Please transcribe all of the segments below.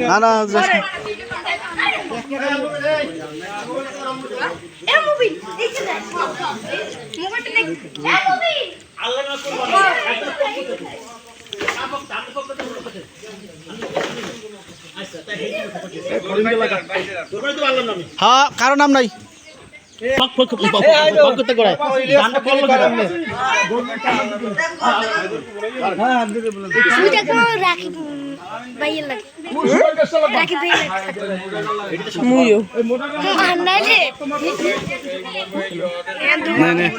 না না হ্যাঁ কারো নাম নাই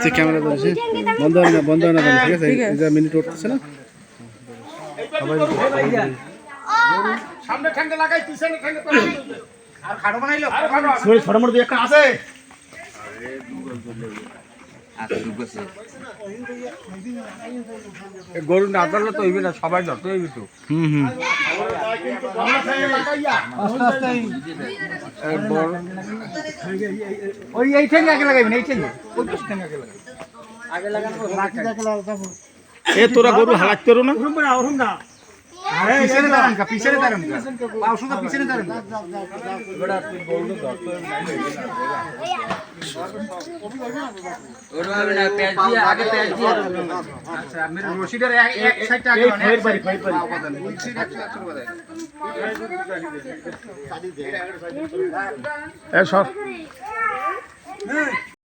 ক্যামেরা ধরেছে বন্ধ হয় না ঠিক আছে মিনিট উঠতেছে না সামনে ঠ্যাঙ্গে লাগাই পিছনে ঠ্যাঙ্গে আর খাড়ো বানাইলো ছোট মোট দুই একটা আছে গরু না ধরলে তো হইবে না সবাই ধরতে হইবে তো ওই এই ঠেঙ্গে আগে লাগাইবেন এই ঠেঙ্গে ওই ঠেঙ্গে আগে লাগানো এ তোরা গরু হালাক করো না পিছনে দাঁড়ান পিছনে দাঁড়ান পাউসুদা পিছনে দাঁড়ান বড় আপনি বললো ধরতে ওরা না পেজ দিয়ে আগে পেজ দিয়ে আচ্ছা মেরে রশিদার এক সাইডটা আগে ফাইর বাড়ি অবদান বলছি এ সর